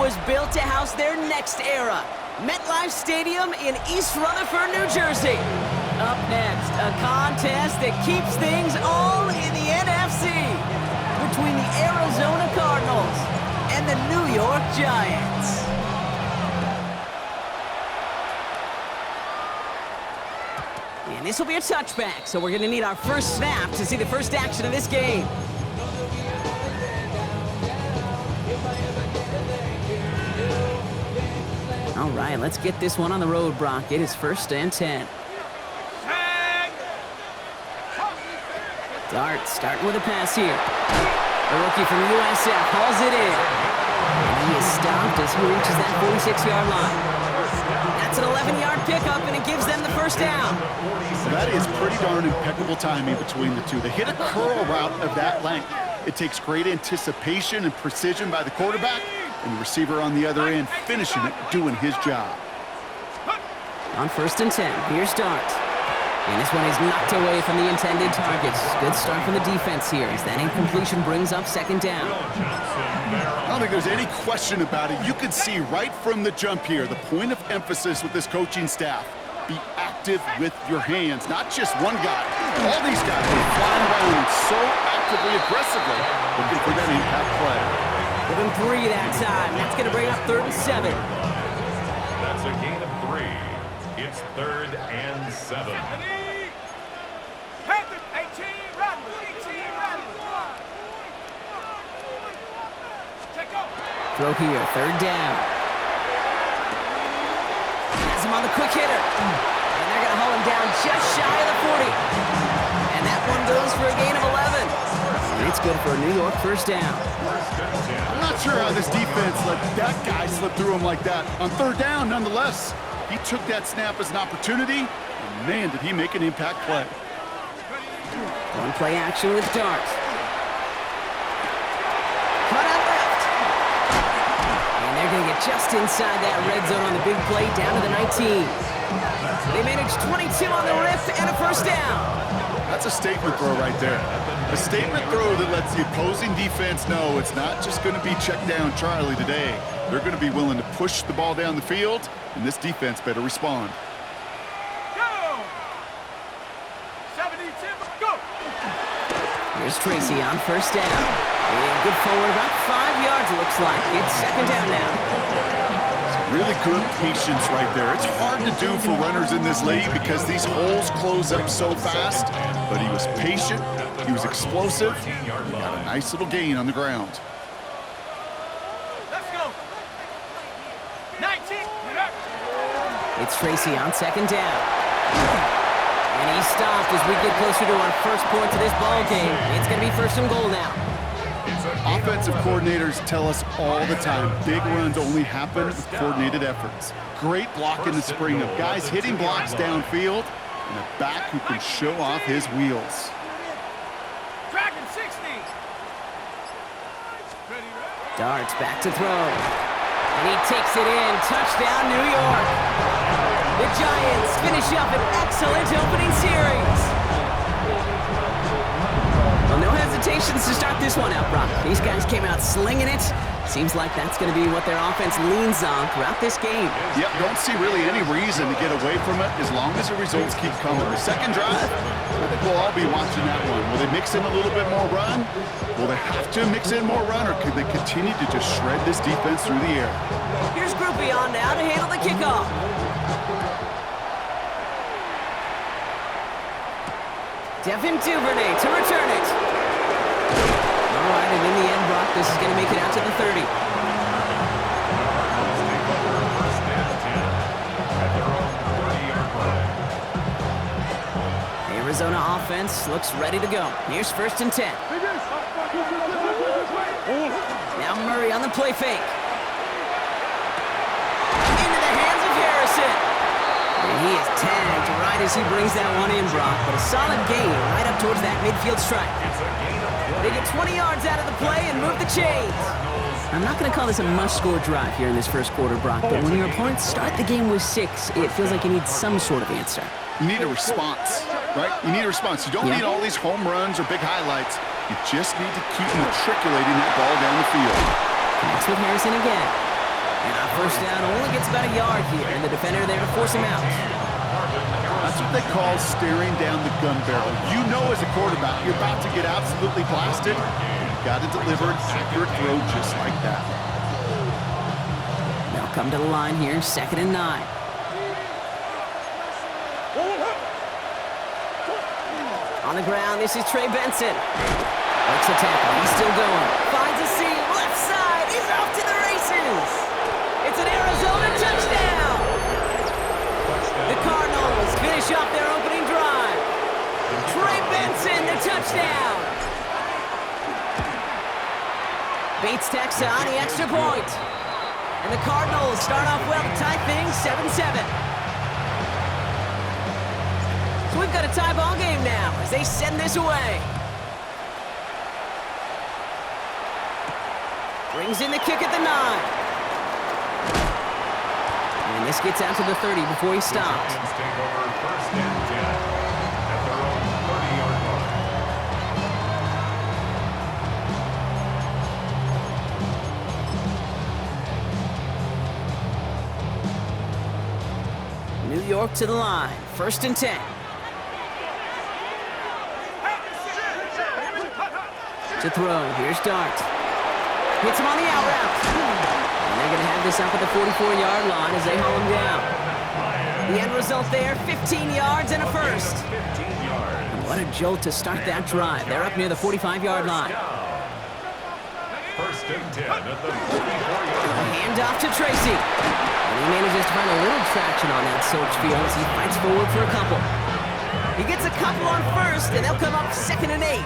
was built to house their next era. MetLife Stadium in East Rutherford, New Jersey. Up next, a contest that keeps things all in the NFC between the Arizona Cardinals and the New York Giants. And this will be a touchback, so we're going to need our first snap to see the first action of this game. All right, let's get this one on the road, Brock. It is 1st and 10. Dart starting with a pass here. The rookie from USF hauls it in. And he is stopped as he reaches that 46-yard line. That's an 11-yard pickup, and it gives them the first down. That is pretty darn impeccable timing between the two. They hit a curl route of that length. It takes great anticipation and precision by the quarterback, and the receiver on the other end finishing it, doing his job. On 1st and 10, here's Dart. And this one is knocked away from the intended targets. Good start from the defense here as that incompletion brings up 2nd down. I don't think there's any question about it. You can see right from the jump here, the point of emphasis with this coaching staff. Be active with your hands, not just one guy. All these guys are flying around so actively, aggressively, looking for that impact play. Give him 3 that time. That's going to bring up 3rd and 7. That's a gain of 3. It's 3rd and 7. Throw here, 3rd down. Has him on the quick hitter. And they're going to haul him down just shy of the 40. And that one goes for a gain of 11. And it's good for a New York 1st down. I'm not sure how this defense let that guy slip through him like that. On 3rd down, nonetheless, he took that snap as an opportunity, and man, did he make an impact play. One play action with Dart. Cut out left. And they're going to get just inside that red zone on the big play, down to the 19. They managed 22 on the rip and a 1st down. That's a statement throw right there. A statement throw that lets the opposing defense know it's not just going to be check down Charlie today. They're going to be willing to push the ball down the field, and this defense better respond. Go! 72, go! Here's Tracy on 1st down. And good forward, about 5 yards, it looks like. It's 2nd down now. Really good patience right there. It's hard to do for runners in this league because these holes close up so fast, but he was patient, he was explosive, and got a nice little gain on the ground. Let's go! 19! It's Tracy on 2nd down. And he stopped as we get closer to our first point to this ball game. It's going to be 1st and goal now. Offensive coordinators tell us all the time, big runs only happen with coordinated efforts. Great block in the spring of guys hitting blocks downfield and a back who can show off his wheels. Dragon 60! Darts back to throw. And he takes it in. Touchdown, New York. The Giants finish up an excellent opening series. Well, no hesitations to start this one out, Brock. These guys came out slinging it. Seems like that's going to be what their offense leans on throughout this game. Yep, don't see really any reason to get away from it as long as the results keep coming. The second drive, I think we'll all be watching that one. Will they mix in a little bit more run? Will they have to mix in more run, or could they continue to just shred this defense through the air? Here's Groupie on now to handle the kickoff. Devin Duvernay to return it. All right, and in the end, Brock, this is going to make it out to the 30. Arizona offense looks ready to go. Here's 1st and 10. Now Murray on the play fake. Into the hands of Harrison. And he is tagged right as he brings that one in, Brock. But a solid gain right up towards that midfield stripe. They get 20 yards out of the play and move the chains. I'm not going to call this a must-score drive here in this first quarter, Brock, but when your opponents start the game with 6, it feels like you need some sort of answer. You need a response, right? You need a response. You don't need all these home runs or big highlights. You just need to keep matriculating that ball down the field. Connects with Harrison again. And on first down, only gets about a yard here, and the defender there to force him out. That's what they call staring down the gun barrel. You know as a quarterback, you're about to get absolutely blasted. You've got to deliver an accurate throw just like that. They'll come to the line here, 2nd and 9. On the ground, this is Trey Benson. Breaks the tackle, he's still going. Finds a seam, left side, he's off to the races. It's an Arizona touchdown. The Cardinals finish off their opening drive. Trey Benson, the touchdown. Beats Texas on the extra point. And the Cardinals start off well to tie things 7-7. So we've got a tie ball game now as they send this away. Brings in the kick at the 9. And this gets out to the 30 before he stopped. Take over 1st and 10 at their own 30-yard line. New York to the line. 1st and 10. To throw. Here's Dart. Hits him on the out route. And they're going to have this up at the 44-yard line as they haul him down. The end result there, 15 yards and a first. And what a jolt to start that drive. They're up near the 45-yard line. 1st and 10 at the 44-yard line. Handoff to Tracy. And he manages to find a little traction on that search field as he fights forward for a couple. He gets a couple on first, and they'll come up 2nd and 8.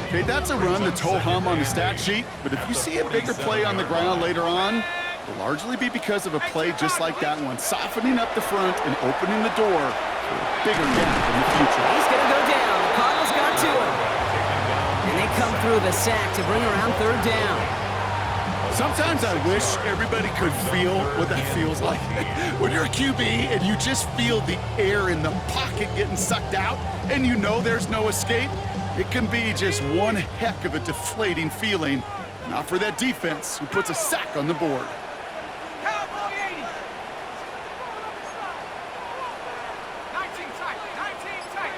Okay, that's a run that's ho-hum on the stat sheet, but if you see a bigger play on the ground later on, it'll largely be because of a play just like that one, softening up the front and opening the door for a bigger gap in the future. He's going to go down. The Cardinals got to him. And they come through the sack to bring around 3rd down. Sometimes I wish everybody could feel what that feels like. When you're a QB and you just feel the air in the pocket getting sucked out and you know there's no escape, it can be just one heck of a deflating feeling. Not for that defense who puts a sack on the board. Cowboy 80. 19 tight. 19 tight.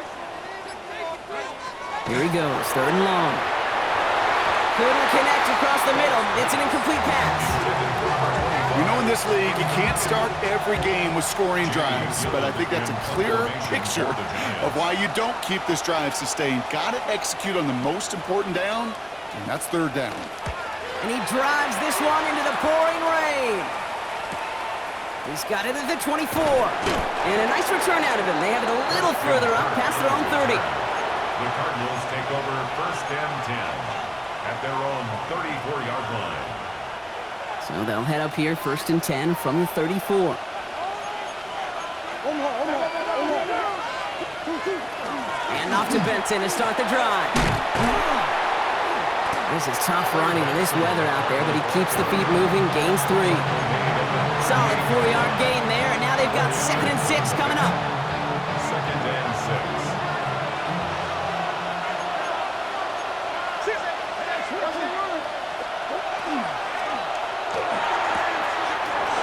Here he goes, 3rd and long. Couldn't connect across the middle. It's an incomplete pass. You know, in this league, you can't start every game with scoring drives, but I think that's a clear picture of why you don't keep this drive sustained. Got to execute on the most important down, and that's 3rd down. And he drives this one into the pouring rain. He's got it at the 24. And a nice return out of him. They have it a little further up past their own 30. The Cardinals take over 1st and 10 at their own 34-yard line. So they'll head up here 1st and 10 from the 34. And off to Benson to start the drive. This is tough running in this weather out there, but he keeps the feet moving, gains 3. Solid 4-yard gain there, and now they've got 2nd and 6 coming up. 2nd and 6.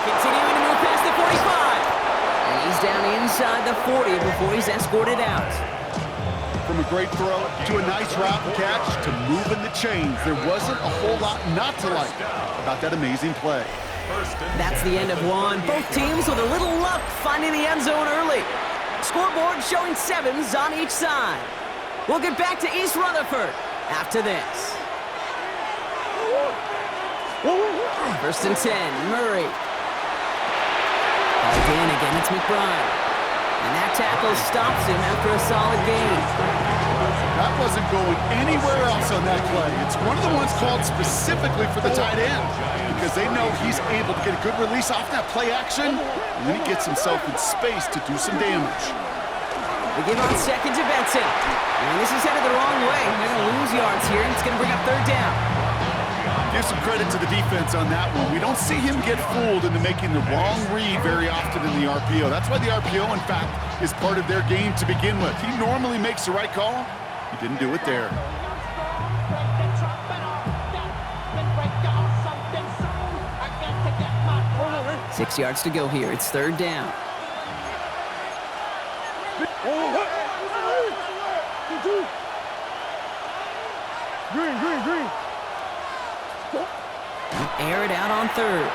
Continuing to move past the 45. And he's down inside the 40 before he's escorted out. From a great throw to a nice route and catch to moving the chains, there wasn't a whole lot not to like about that amazing play. That's the end of one. Both teams with a little luck finding the end zone early. Scoreboard showing 7s on each side. We'll get back to East Rutherford after this. 1st and 10, Murray. Again, it's McBride. And that tackle stops him after a solid gain. That wasn't going anywhere else on that play. It's one of the ones called specifically for the tight end because they know he's able to get a good release off that play action, and then he gets himself in space to do some damage. They give on 2nd to Benson. And this is headed the wrong way. They're going to lose yards here, and it's going to bring up 3rd down. Give some credit to the defense on that one. We don't see him get fooled into making the wrong read very often in the RPO. That's why the RPO, in fact, is part of their game to begin with. He normally makes the right call. He didn't do it there. 6 yards to go here. It's third down. Green. Air it out on third.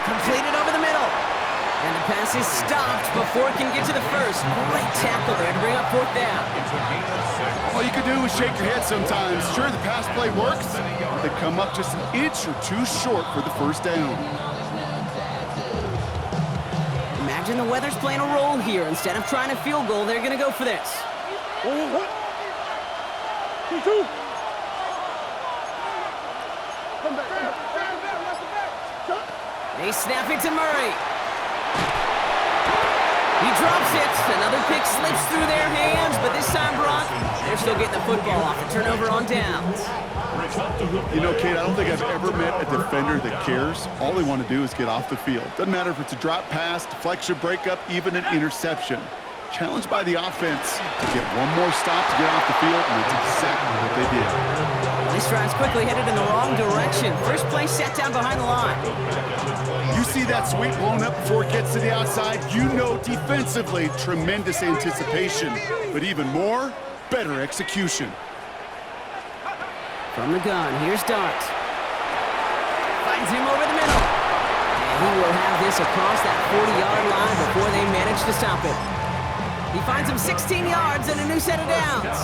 Completed over the middle. And the pass is stopped before it can get to the first. Great tackle there to bring up fourth down. All you can do is shake your head sometimes. Sure, the pass play works, but they come up just an inch or two short for the first down. Imagine the weather's playing a role here. Instead of trying a field goal, they're going to go for this. They snap it to Murray. He drops it. Another pick slips through their hands, but this time, Brock, they're still getting the football off the turnover on downs. You know, Kate, I don't think I've ever met a defender that cares. All they want to do is get off the field. Doesn't matter if it's a drop pass, deflection, breakup, even an interception. Challenged by the offense to get one more stop to get off the field, and that's exactly what they did. This drive's quickly headed in the wrong direction. First play set down behind the line. You see that sweep blown up before it gets to the outside, you know defensively, tremendous anticipation. But even more, better execution. From the gun, here's Dart. Finds him over the middle. And he will have this across that 40-yard line before they manage to stop it. He finds him 16 yards and a new set of downs.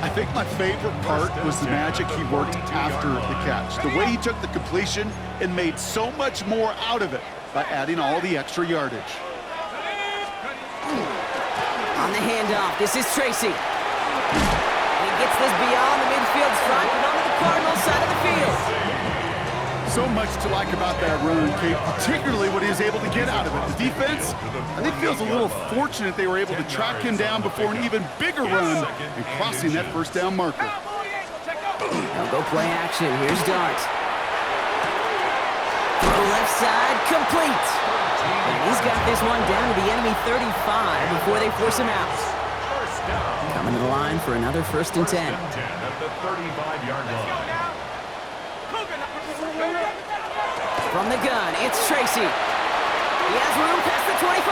I think my favorite part was the magic he worked after the catch. The way he took the completion and made so much more out of it by adding all the extra yardage. On the handoff, this is Tracy. And he gets this beyond the midfield stripe and onto the Cardinals side of the field. So much to like about that run, Kate, particularly what he was able to get out of it. The defense, I think, feels a little fortunate they were able to track him down before an even bigger run and crossing that first down marker. Now go play action. Here's Dart. Throw left side, complete. And he's got this one down to the enemy 35 before they force him out. Coming to the line for another 1st and 10. At the 35-yard line. From the gun, it's Tracy. He has room past the 25.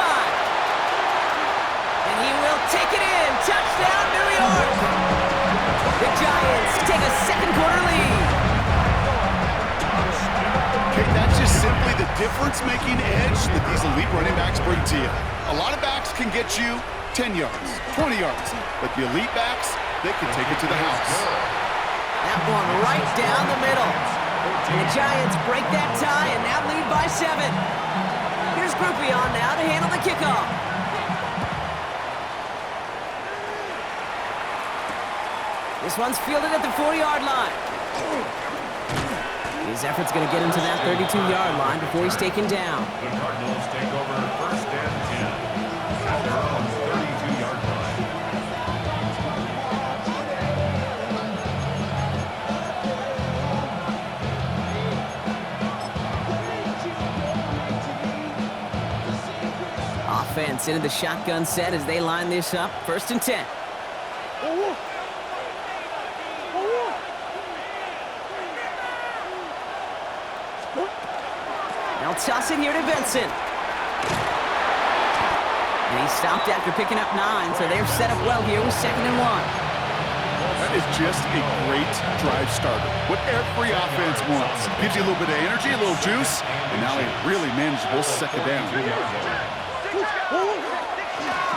And he will take it in. Touchdown, New York. The Giants take a second-quarter lead. Okay, that's just simply the difference-making edge that these elite running backs bring to you. A lot of backs can get you 10 yards, 20 yards, but the elite backs, they can take it to the house. That one right down the middle. And the Giants break that tie and now lead by 7. Here's Groupie on now to handle the kickoff. This one's fielded at the 40-yard line. His effort's going to get him to that 32-yard line before he's taken down. The Cardinals take over 1st and 10 at their own 32-yard line. Offense into the shotgun set as they line this up. 1st and 10. They'll toss it here to Benson. And he stopped after picking up 9, so they're set up well here with 2nd and 1. That is just a great drive starter. What every offense wants. Gives you a little bit of energy, a little juice, and now a really manageable 2nd down.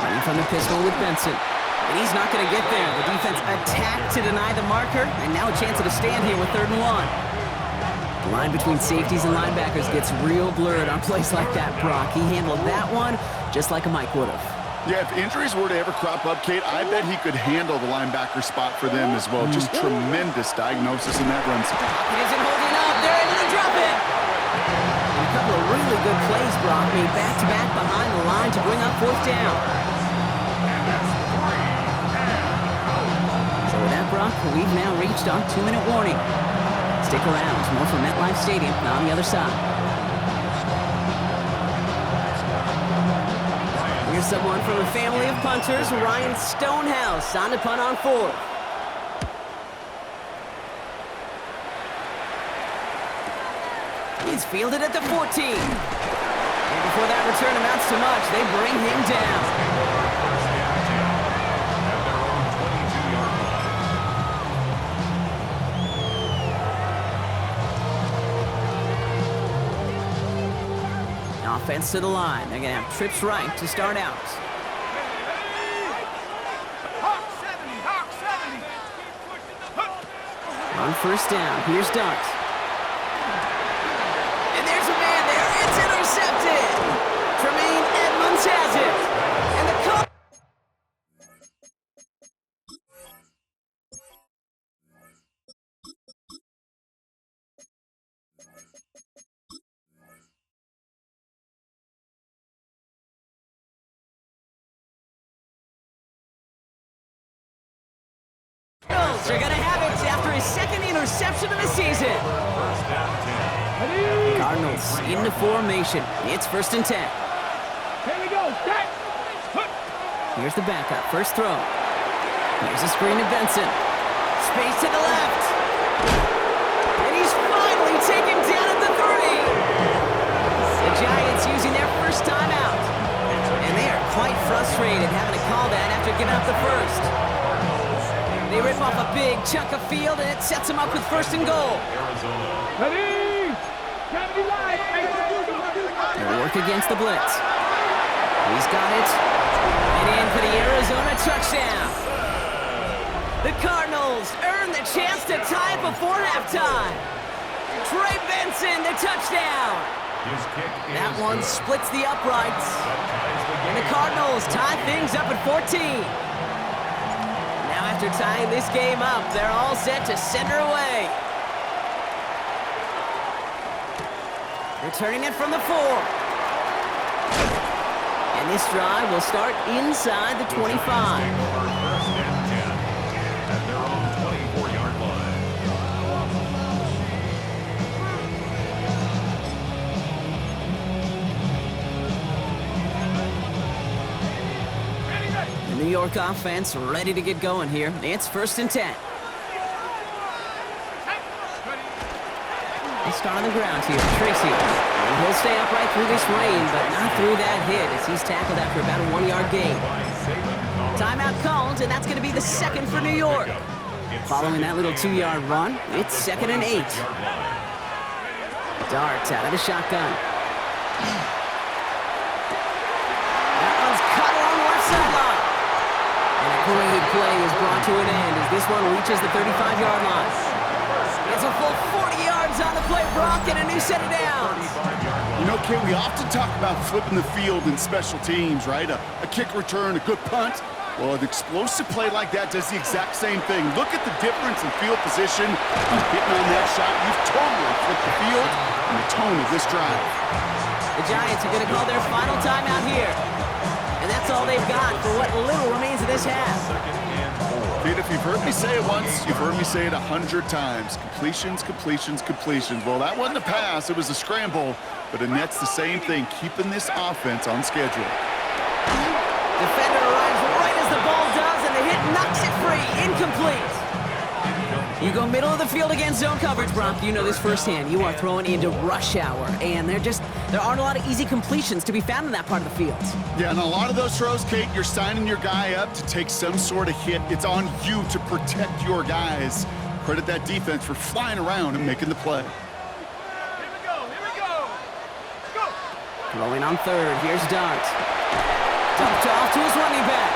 Running from the pistol with Benson. And he's not going to get there. The defense attacked to deny the marker, and now a chance at a stand here with 3rd and 1. The line between safeties and linebackers gets real blurred on plays like that, Brock. He handled that one just like a Mike would have. Yeah, if injuries were to ever crop up, Kate, I bet he could handle the linebacker spot for them as well. Just tremendous diagnosis in that run. It isn't holding up. They're able to drop it. And a couple of really good plays, Brock, made back-to-back behind the line to bring up 4th down. So with that, Brock, we've now reached our 2-minute warning. Stick around. More from MetLife Stadium on the other side. Here's someone from a family of punters, Ryan Stonehouse, on to punt on 4th. He's fielded at the 14. And before that return amounts to much, they bring him down. Offense to the line. They're going to have trips right to start out. On first down, here's Dart. And there's a man there. It's intercepted. Tremaine Edmonds has it. And the call. They're going to have it after his second interception of the season. Cardinals into formation. It's 1st and 10. Here we go. Here's the backup. First throw. Here's a screen to Benson. Space to the left. And he's finally taken down at the 3. The Giants using their first timeout. And they are quite frustrated having to call that after giving up the first. They rip off a big chunk of field, and it sets them up with 1st and goal. Ready? They'll work against the blitz. He's got it. And in for the Arizona touchdown. The Cardinals earn the chance to tie before halftime. Trey Benson, the touchdown. That one splits the uprights. And the Cardinals tie things up at 14. After tying this game up, they're all set to send her away. Returning it from the 4. And this drive will start inside the 25. New York offense ready to get going here. It's 1st and 10. They start on the ground here. Tracy. And he'll stay upright through this rain, but not through that hit as he's tackled after about a 1-yard gain. Timeout called, and that's going to be the 2nd for New York. Following that little 2-yard run, it's 2nd and 8. Dart out of the shotgun. That one's cut along the left sideline. Great play is brought to an end as this one reaches the 35-yard line. It's a full 40 yards on the play, Brock, and a new set of downs. You know, Kate, we often talk about flipping the field in special teams, right? A kick return, a good punt. Well, an explosive play like that does the exact same thing. Look at the difference in field position. He's hitting on that shot. You've totally flipped the field and the tone of this drive. The Giants are going to call their final timeout here. And that's all they've got for what little remains of this half. Pete, if you've heard me say it once, you've heard me say it 100 times. Completions, completions, completions. Well, that wasn't a pass. It was a scramble. But it nets the same thing, keeping this offense on schedule. Defender arrives right as the ball does, and the hit knocks it free. Incomplete. You go middle of the field against zone coverage, Brock. You know this firsthand. You are throwing into rush hour, and there aren't a lot of easy completions to be found in that part of the field. Yeah, and a lot of those throws, Kate, you're signing your guy up to take some sort of hit. It's on you to protect your guys. Credit that defense for flying around and making the play. Here we go. Go. Throwing on 3rd. Here's Dart. Dumped off to his running back.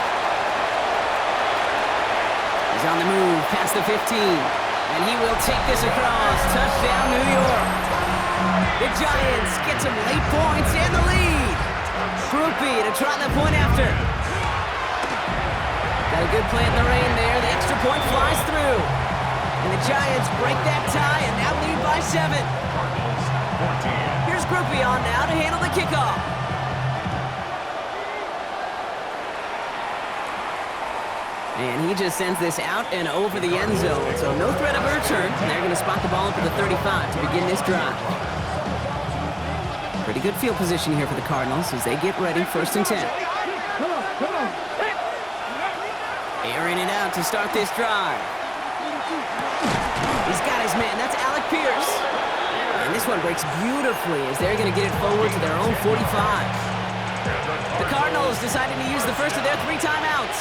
He's on the move past the 15. And he will take this across. Touchdown, New York. The Giants get some late points and the lead. Groupie to try the point after. Got a good play in the rain there. The extra point flies through. And the Giants break that tie and now lead by 7. Here's Groupie on now to handle the kickoff. And he just sends this out and over the end zone. So no threat of a return. They're going to spot the ball up at the 35 to begin this drive. Pretty good field position here for the Cardinals as they get ready, 1st and 10. Come on. Airing it out to start this drive. He's got his man. That's Alec Pierce. And this one breaks beautifully as they're going to get it forward to their own 45. The Cardinals decided to use the first of their 3 timeouts.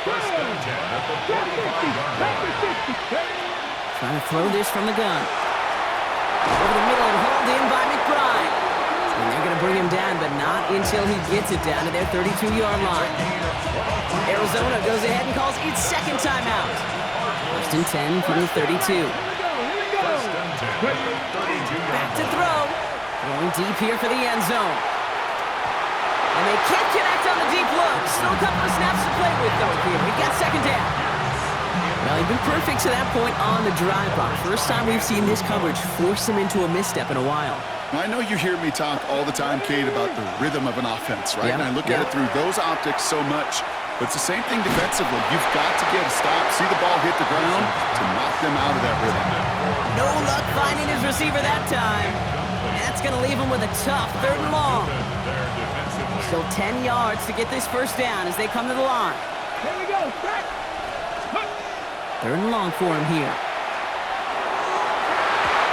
First and 10 at the 45-yard line. Trying to throw this from the gun. Over the middle and hauled in by McBride. And they're going to bring him down, but not until he gets it down to their 32-yard line. Arizona goes ahead and calls its second timeout. First and 10 from the 32. Back to throw. Throwing deep here for the end zone. And they can't connect on the deep look. Still a couple of snaps to play with, though, here. We got second down. Well, he's been perfect to that point on the drive block. First time we've seen this coverage force him into a misstep in a while. I know you hear me talk all the time, Kate, about the rhythm of an offense, right? Yeah, and I look at it through those optics so much. But it's the same thing defensively. You've got to get a stop, see the ball hit the ground to knock them out of that rhythm. No luck finding his receiver that time. And that's going to leave him with a tough 3rd and long. Still 10 yards to get this first down as they come to the line. Here we go. Back. 3rd and long for him here.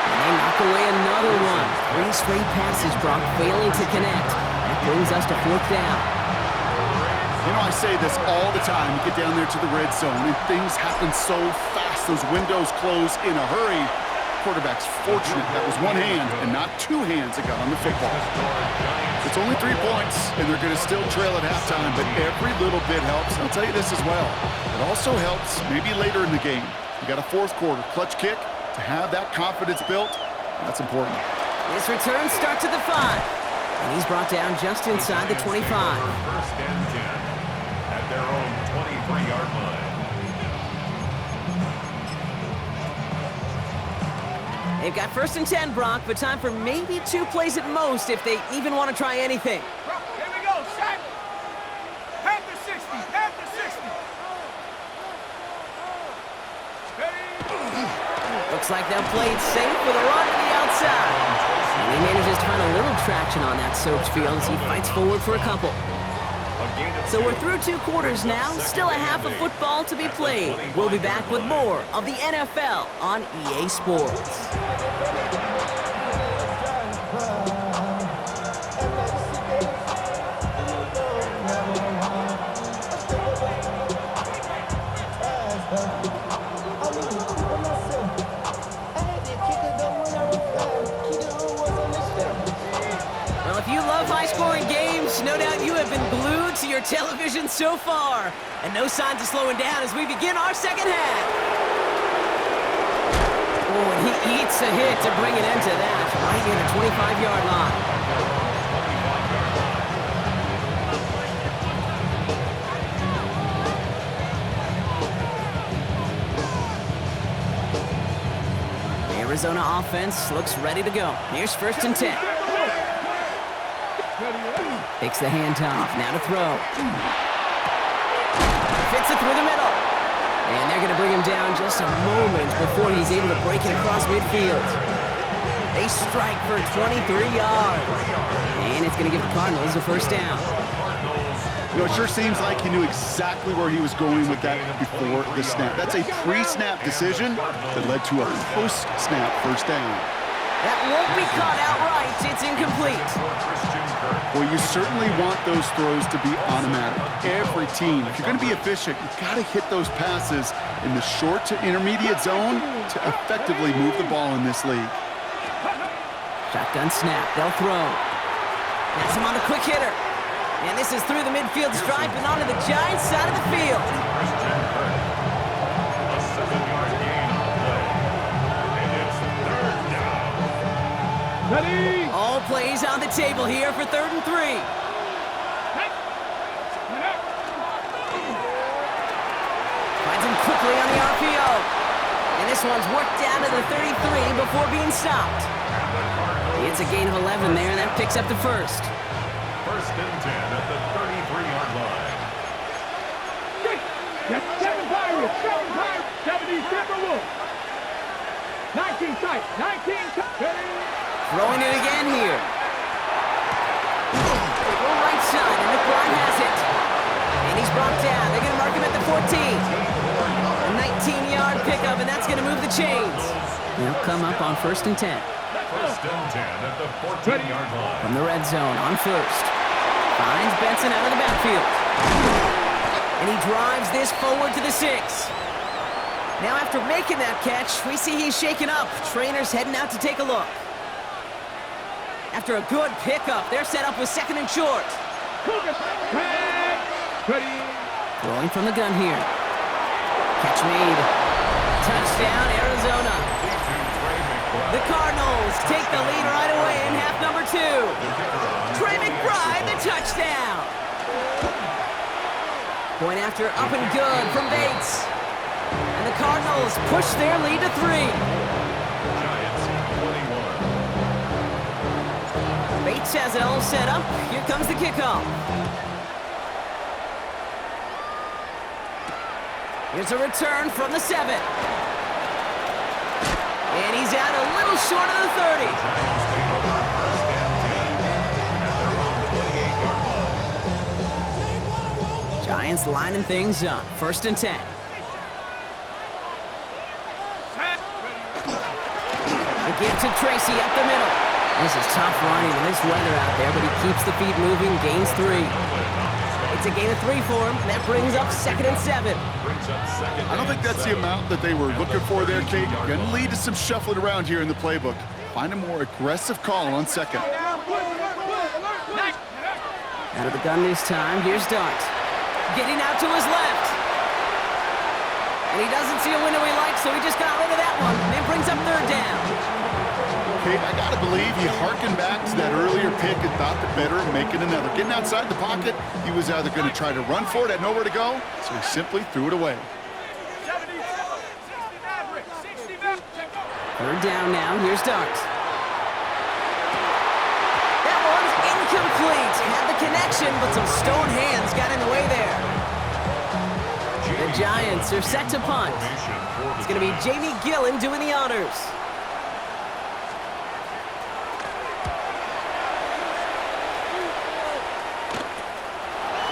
And they knock away another one. 3 straight passes, Brock failing to connect. That brings us to 4th down. You know, I say this all the time. You get down there to the red zone, and things happen so fast. Those windows close in a hurry. Quarterback's fortunate that was one hand and not 2 hands that got on the football. It's only 3 points, and they're going to still trail at halftime, but every little bit helps. And I'll tell you this as well. It also helps maybe later in the game. You got a 4th quarter clutch kick to have that confidence built. That's important. This return starts at the 5. And he's brought down just inside the 25. First and 10 at their own 23-yard line. They've got first and 10, Brock, but time for maybe 2 plays at most if they even want to try anything. Here we go. Set. Panther 60. Panther 60. Looks like they'll play it safe with a run to the outside. And he manages to find a little traction on that soaked field as he fights forward for a couple. So we're through 2 quarters now, still a half of football to be played. We'll be back with more of the NFL on EA Sports. Well, if you love high-scoring games, no doubt you have been glued to your television so far. And no signs of slowing down as we begin our second half. Oh, and he eats a hit to bring an end to that, right near the 25-yard line. The Arizona offense looks ready to go. Here's first and 10. Takes the handoff, now to throw. Fits it through the middle. And they're going to bring him down just a moment before he's able to break it across midfield. They strike for 23 yards. And it's going to give the Cardinals a first down. You know, it sure seems like he knew exactly where he was going with that before the snap. That's a pre-snap decision that led to a post-snap first down. That won't be caught outright. It's incomplete. Well, you certainly want those throws to be automatic. Every team, if you're going to be efficient, you've got to hit those passes in the short to intermediate zone to effectively move the ball in this league. Shotgun snap. They'll throw. That's him on the quick hitter. And this is through the midfield stripe and onto the Giants side of the field. A 7-yard gain on the play. And it's 3rd down. Ready. All plays on the table here for 3rd and 3. Finds him quickly on the RPO. And this one's worked down to the 33 before being stopped. It's a gain of 11 there, and that picks up the first. First and 10 at the 33-yard line. That's 7 Pirates. 7 Pirates. 70 Timberwolves. 19 tight. 19 tight. Throwing it again here. Full right side, and McBride has it. And he's brought down. They're going to mark him at the 14. A 19-yard pickup, and that's going to move the chains. They'll come up on first and 10. First and 10 at the 14-yard line. From the red zone on first. Finds Benson out of the backfield. And he drives this forward to the 6. Now after making that catch, we see he's shaken up. Trainer's heading out to take a look. After a good pickup, they're set up with second and short. Throwing from the gun here. Catch made. Touchdown, Arizona. The Cardinals take the lead right away in half number 2. Trey McBride, the touchdown. Point after up and good from Bates. And the Cardinals push their lead to 3. Giants 21. Bates has it all set up. Here comes the kickoff. Here's a return from the 7. And he's out a little short of the 30. Giants lining things up. First and 10. The give to Tracy up the middle. This is tough running in this weather out there, but he keeps the feet moving, gains 3. It's a gain of 3 for him, and that brings up second and 7. I don't think that's the amount that they were looking for there, Kate. Going to lead to some shuffling around here in the playbook. Find a more aggressive call on second. Out of the gun this time, here's Dart. Getting out to his left. And he doesn't see a window he likes, so he just got rid of that one, and then brings up third down. Kate, I got to believe he harkened back to that earlier pick and thought the better of making another. Getting outside the pocket, he was either going to try to run for it, had nowhere to go, so he simply threw it away. Third down now, here's Dart. That one's incomplete. Had the connection, but some stone hands got in the way there. The Giants are set to punt. It's going to be Jamie Gillen doing the honors.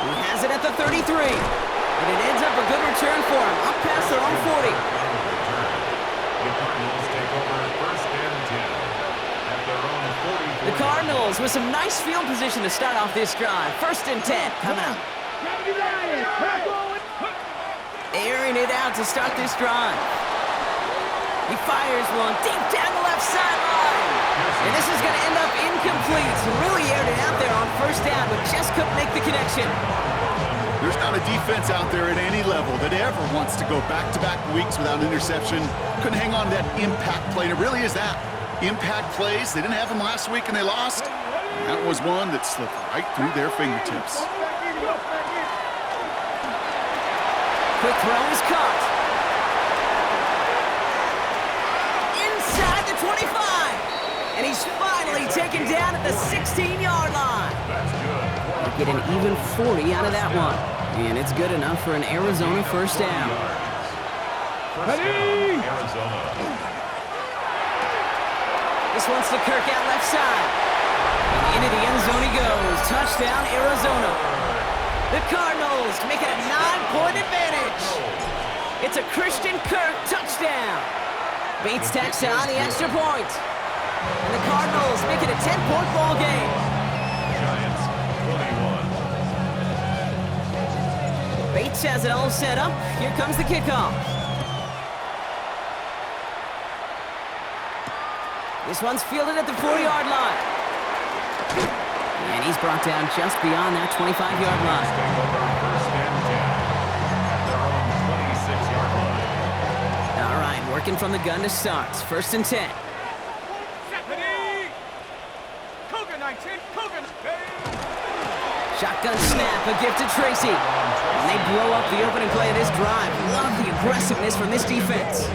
He has it at the 33. And it ends up a good return for him. Up past their own 40. The Cardinals take over first and 10 at their own 40. The Cardinals with some nice field position to start off this drive. First and 10 coming up. Airing it out to start this drive. He fires one deep down the left sideline. And this is going to end up incomplete. He really aired it out there on first down, but just couldn't make the connection. There's not a defense out there at any level that ever wants to go back-to-back weeks without an interception. Couldn't hang on to that impact play. And it really is that. Impact plays. They didn't have them last week and they lost. And that was one that slipped right through their fingertips. Quick throw is caught. Inside the 25. And he's finally taken down at the 16-yard line. Get an even 40 out of that one. And it's good enough for an Arizona first down. Arizona. This one's to Kirk out left side. And into the end zone he goes. Touchdown, Arizona. The Cardinals make it a 9-point advantage. It's a Christian Kirk touchdown. Bates tacks on the extra point. And the Cardinals make it a 10-point ball game. Giants 21. Bates has it all set up. Here comes the kickoff. This one's fielded at the 40-yard line. And he's brought down just beyond that 25-yard line. Take over first and 10 at their own 26-yard line. All right, working from the gun to start. First and 10. Shotgun snap, a gift to Tracy. And they blow up the opening play of this drive. Love the aggressiveness from this defense.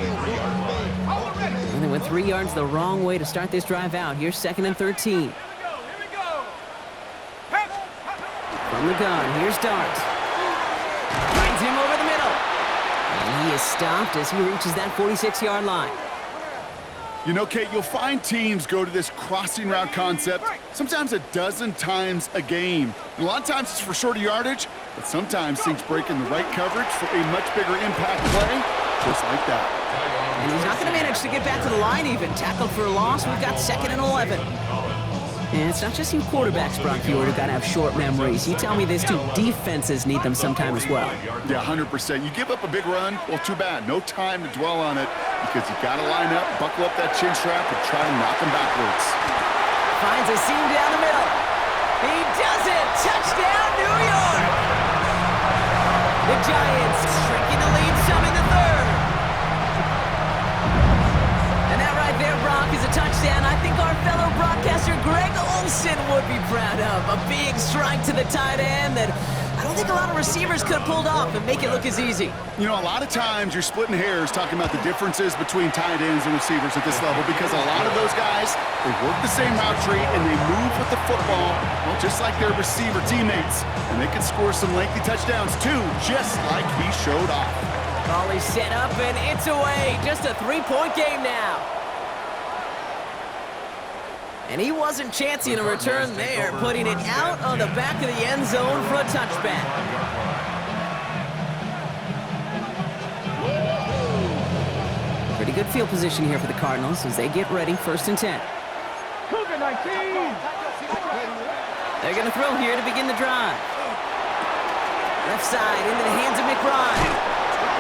And they went 3 yards the wrong way to start this drive out. Here's second and 13. From the gun, here's Dart. Finds him over the middle. And he is stopped as he reaches that 46-yard line. You know, Kate, you'll find teams go to this crossing route concept sometimes a dozen times a game. And a lot of times it's for shorter yardage, but sometimes things break in the right coverage for a much bigger impact play. Just like that. And he's not going to manage to get back to the line even. Tackled for a loss. We've got 2nd and 11. And it's not just you quarterbacks, Brock Hewitt, who got to have short memories. You tell me this too. Defenses need them sometime as well. Yeah, 100%. You give up a big run, well, too bad. No time to dwell on it because you got to line up, buckle up that chin strap, and try to knock them backwards. Finds a seam down the middle. He does it! Touchdown, New York! The Giants shrinking the lead some in the 3rd. And that right there, Brock, is a touchdown I think our fellow broadcaster Greg Olsen would be proud of. A big strike to the tight end that I don't think a lot of receivers could have pulled off and make it look as easy. You know, a lot of times you're splitting hairs talking about the differences between tight ends and receivers at this level because a lot of those guys, they work the same route tree and they move with the football, well, just like their receiver teammates. And they can score some lengthy touchdowns too, just like he showed off. Ball is set up and it's away. Just a 3-point game now. And he wasn't chancing a return there, putting it out on the back of the end zone for a touchback. Pretty good field position here for the Cardinals as they get ready, 1st and 10. Cougar 19. They're going to throw here to begin the drive. Left side into the hands of McBride.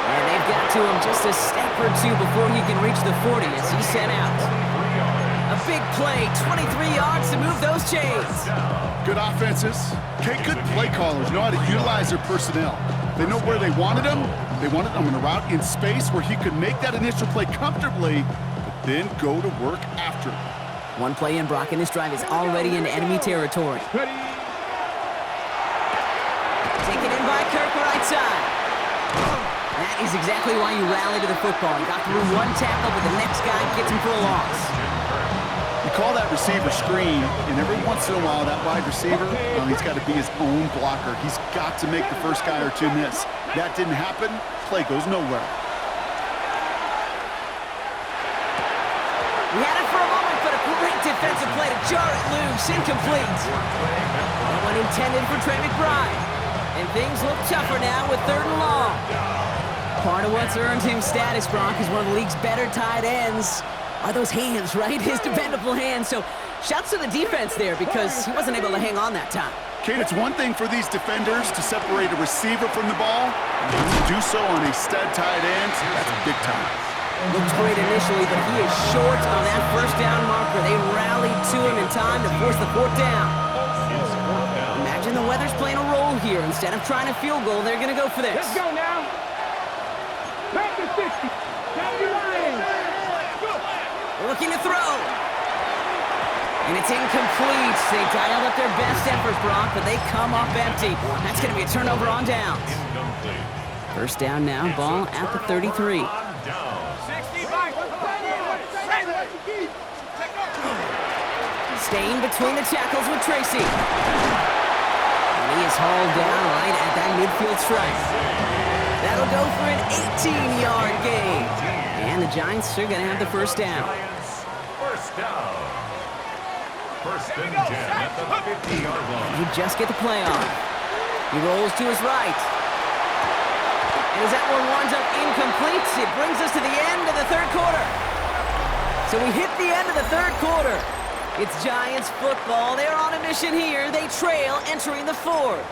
And they've got to him just a step or two before he can reach the 40 as he's sent out. A big play, 23 yards to move those chains. Good offenses. Okay, good play callers know how to utilize their personnel. They know where they wanted him. They wanted him in a route in space where he could make that initial play comfortably, but then go to work after. One play in, Brock, and this drive is already in enemy territory. Ready. Taken in by Kirk, right side. That is exactly why you rally to the football. You got through one tackle, but the next guy gets him for a loss. You call that receiver screen, and every once in a while, that wide receiver, well, he's got to be his own blocker. He's got to make the first guy or two miss. That didn't happen. Play goes nowhere. We had it for a moment, but a great defensive play to jar it loose. Incomplete. That one intended for Trey McBride. And things look tougher now with 3rd and long. Part of what's earned him status, Brock, is one of the league's better tight ends. Are those hands, right? His dependable hands. So shouts to the defense there because he wasn't able to hang on that time. Kate, it's one thing for these defenders to separate a receiver from the ball, and to do so on a stud tight end, that's big time. Looks great initially, but he is short on that 1st down marker. They rallied to him in time to force the 4th down. Imagine the weather's playing a role here. Instead of trying a field goal, they're going to go for this. Let's go now. Back to 60. Down the line. Looking to throw. And it's incomplete. They dialed up their best efforts, Brock, but they come up empty. That's going to be a turnover on downs. 1st down now, ball at the 33. Staying between the tackles with Tracy. And he is hauled down right at that midfield stripe. That'll go for an 18-yard gain. And the Giants are going to have the 1st down. 1st down. 1st and 10 at the 50-yard line. He just get the play on. He rolls to his right. And as that one winds up incomplete, it brings us to the end of the 3rd quarter. So we hit the end of the 3rd quarter. It's Giants football. They're on a mission here. They trail entering the 4th.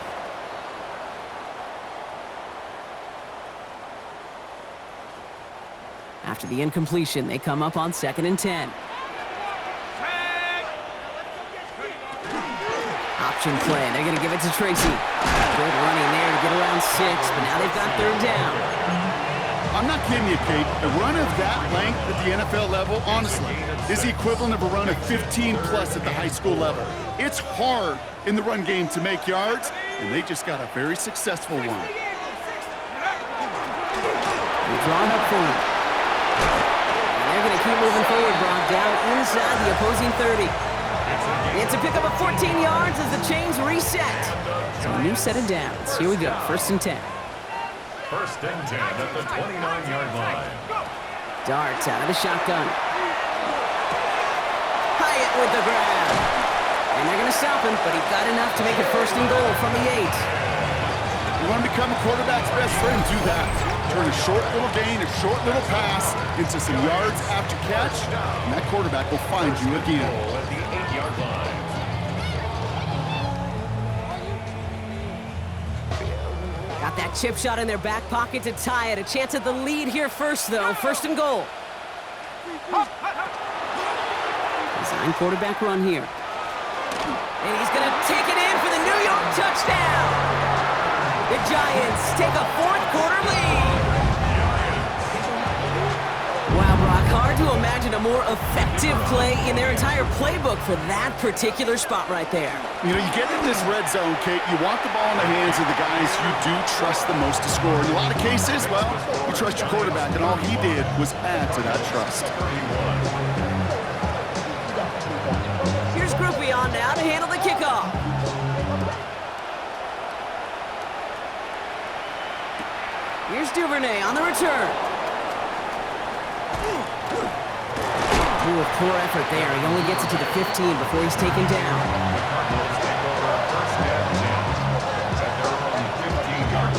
After the incompletion, they come up on 2nd and 10. Option play. They're going to give it to Tracy. Good running there to get around 6, but now they've got 3rd down. I'm not kidding you, Kate. A run of that length at the NFL level, honestly, is the equivalent of a run of 15-plus at the high school level. It's hard in the run game to make yards, and they just got a very successful one. They're drawn up forward. And they're going to keep moving forward, Brock, down inside the opposing 30. It's a pickup of 14 yards as the chains reset. So a new set of downs. Here we go, 1st and 10. 1st and 10 at the 29-yard line. Darts out of the shotgun. Hyatt with the grab. And they're going to stop him, but he got enough to make it 1st and goal from the 8. You want to become a quarterback's best friend, do that. Turn a short little gain, a short little pass into some yards after catch, and that quarterback will find you again. At the 8-yard line. Got that chip shot in their back pocket to tie it. A chance at the lead here first, though. First and goal. Design quarterback run here. And he's going to take it in for the New York touchdown. The Giants take a fourth-quarter lead. Wow, Brock, hard to imagine a more effective play in their entire playbook for that particular spot right there. You know, you get in this red zone, Kate, you want the ball in the hands of the guys you do trust the most to score. In a lot of cases, well, you trust your quarterback, and all he did was add to that trust. Here's Groupie on now to handle the kickoff. Here's Duvernay on the return. Ooh, with poor effort there. He only gets it to the 15 before he's taken down. Cardinals take over first and 10 at their own 15-yard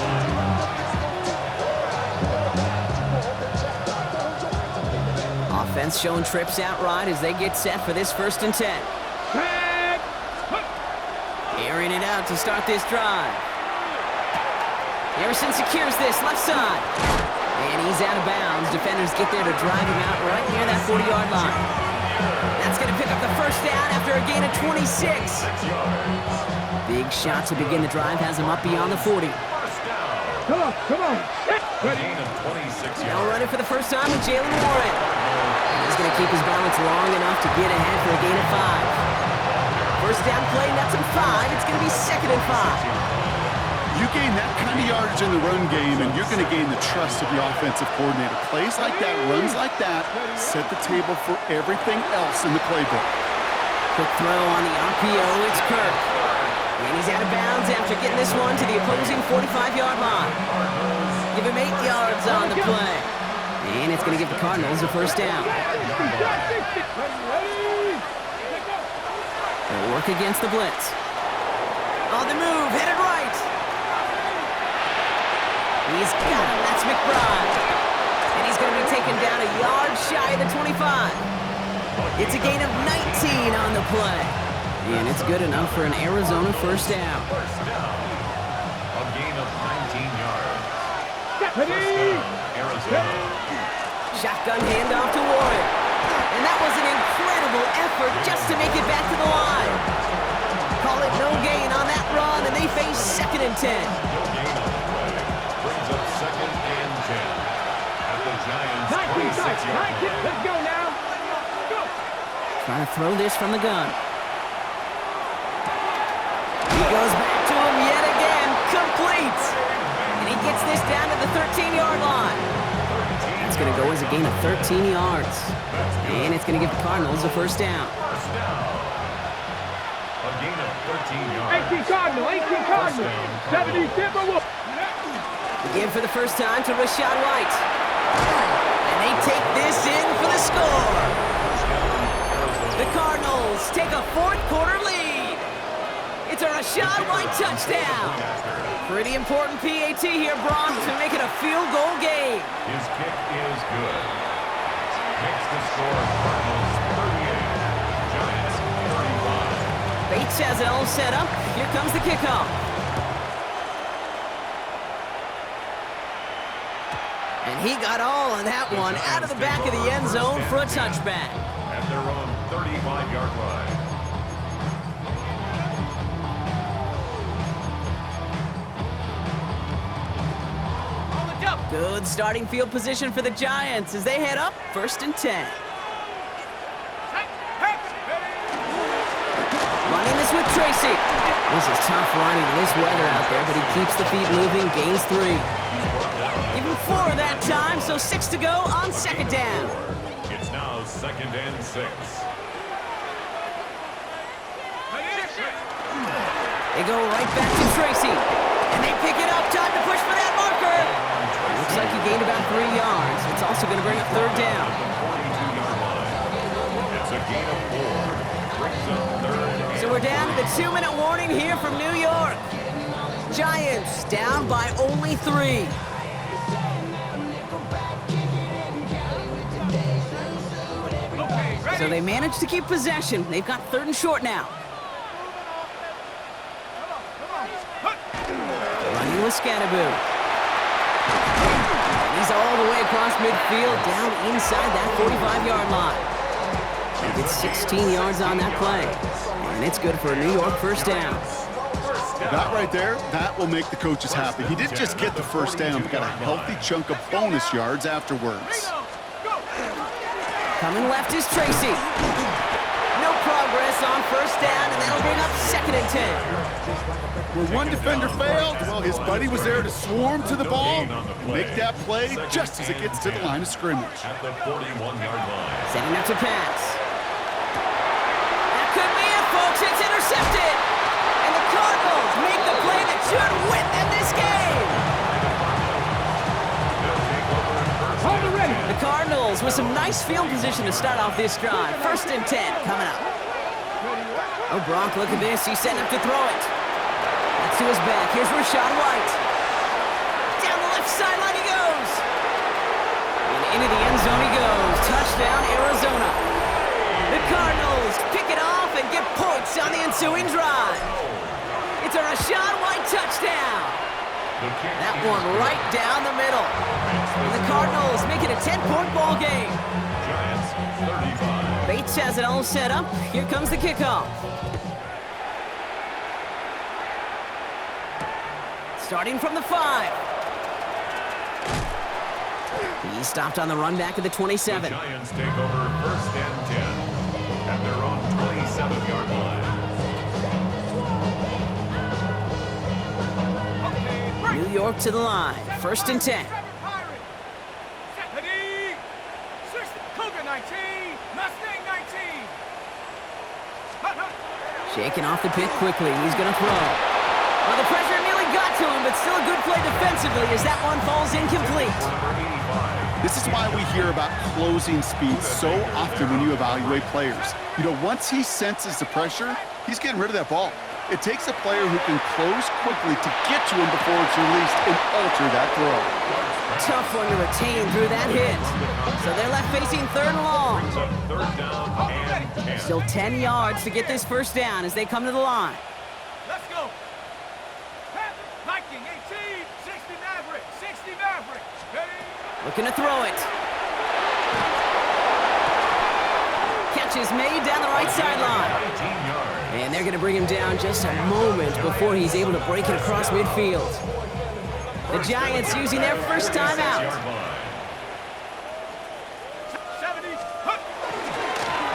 line. Offense showing trips out right as they get set for this first and 10. Airing it out to start this drive. Harrison secures this left side. And he's out of bounds. Defenders get there to drive him out right near that 40-yard line. That's going to pick up the first down after a gain of 26. Big shot to begin the drive has him up beyond the 40. Come on, come on. A gain of 26 Now yards. running for the first time with Jalen Warren. He's going to keep his balance long enough to get ahead for a gain of 5. First down play, that's him 5. It's going to be second and 5. You gain that kind of yardage in the run game, and you're going to gain the trust of the offensive coordinator. Plays like that, runs like that, set the table for everything else in the playbook. Quick throw on the RPO, it's Kirk. And he's out of bounds after getting this one to the opposing 45-yard line. Give him 8 yards on the play. And it's going to give the Cardinals a first down. They'll work against the blitz. On the move, headed right. He's got him, that's McBride. And he's going to be taken down a yard shy of the 25. It's a gain of 19 on the play. And it's good enough for an Arizona first down. A gain of 19 yards. Ready? Arizona. Shotgun handoff to Warren. And that was an incredible effort just to make it back to the line. Call it no gain on that run, and they face second and 10. No gain on the play. Brings up second and 10 at the Giants' 26-yard line. Let's go now. Go. Trying to throw this from the gun. He goes back to him yet again. Complete. And he gets this down to the 13-yard line. It's going to go as a gain of 13 yards. And it's going to give the Cardinals a first down. First down. A gain of 13 yards. 18 Cardinal, 18 Cardinal. 70 Timberwolves. Again for the first time to Rashad White. And they take this in for the score. The Cardinals take a fourth-quarter lead. It's a Rashad White touchdown. Pretty important PAT here, Brock, to make it a field goal game. His kick is good. Makes the score Cardinals 38, Giants 35. Bates has it all set up. Here comes the kickoff. And he got all on that one out of the back of the end zone for a touchback. At their own 35-yard line. Good starting field position for the Giants as they head up first and 10. Running this with Tracy. This is tough running in this weather out there, but he keeps the feet moving, gains 3. Even 4 that time, so 6 to go on second down. It's now second and 6. They go right back to Tracy. And they pick it up. Time to push for that marker. Looks like he gained about 3 yards. It's also going to bring up third down. 42-yard line. It's a gain of 4. Brings up third. So we're down to the 2-minute warning here from New York. Giants down by only 3. So they managed to keep possession. They've got 3rd and short now. Running with Scatteroo. He's all the way across midfield, down inside that 45-yard line. He gets 16 yards on that play. And it's good for a New York first down. That right there, that will make the coaches happy. He didn't just get the first down, but got a healthy chunk of bonus yards afterwards. Coming left is Tracy. No progress on first down, and that'll bring up 2nd and 10. Where one defender failed, well, his buddy was there to swarm to the ball and make that play just as it gets to the line of scrimmage. At the 41-yard line. Setting up to pass. That could be it, folks. It's intercepted. And the Cardinals make the play that should win them this game. Hold it ready. The Cardinals with some nice field position to start off this drive. 1st and 10 coming up. Oh, Gronk, look at this. He's setting up to throw it. That's to his back. Here's Rachaad White. Down the left sideline he goes. And into the end zone he goes. Touchdown, Arizona. The Cardinals pick it off and get points on the ensuing drive. It's a Rachaad White touchdown. That one right down the middle. And the Cardinals make it a 10-point ball game. Giants 35. Bates has it all set up. Here comes the kickoff. Starting from the 5. He stopped on the run back at the 27. The Giants take over 1st and 10 at their own 27-yard line. New York to the line. 1st and 10. Shaking off the pick quickly. He's going to throw. Well, the pressure nearly got to him, but still a good play defensively as that one falls incomplete. This is why we hear about closing speed so often when you evaluate players. You know, once he senses the pressure, he's getting rid of that ball. It takes a player who can close quickly to get to him before it's released and alter that throw. Tough one to retain through that hit. So they're left facing 3rd and long. 3rd down and 10. Still 10 yards to get this first down as they come to the line. Let's go. Viking 18, 60 Maverick, 60 Maverick. Looking to throw it. Catch is made down the right sideline. 19 yards. And they're going to bring him down just a moment before he's able to break it across midfield. The Giants using their first timeout.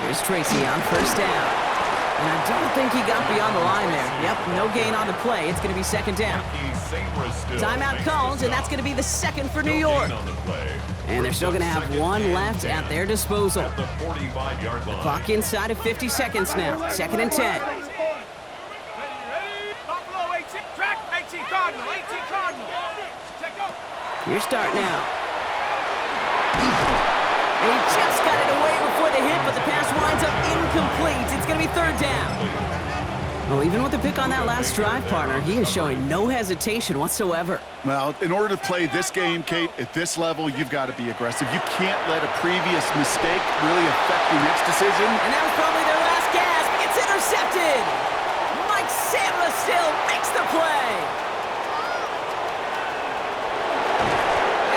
Here's Tracy on first down. And I don't think he got beyond the line there. Yep, no gain on the play. It's going to be 2nd down. Timeout called, and that's going to be the 2nd for New York. And they're still going to have one left at their disposal. At the 45-yard line. Clock inside of 50 seconds now. 2nd and 10. Buffalo 18, track 18 Cardinal, 18 Cardinal. Check go. Your start now. And he just got it away before the hit, but the pass winds up incomplete. It's going to be 3rd down. Well, even with the pick on that last drive, partner, he is showing no hesitation whatsoever. Well, in order to play this game, Kate, at this level, you've got to be aggressive. You can't let a previous mistake really affect your next decision. And that was probably their last gasp. It's intercepted. Mike Sandler still makes the play.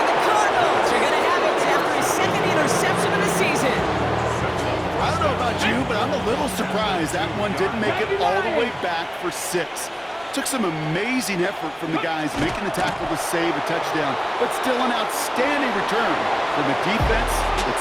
And the Cardinals are going to have it after his 2nd interception of the season. I don't know about you, but I'm a little surprised that one didn't make it all the way back for 6. Took some amazing effort from the guys making the tackle to save a touchdown, but still an outstanding return from a defense that's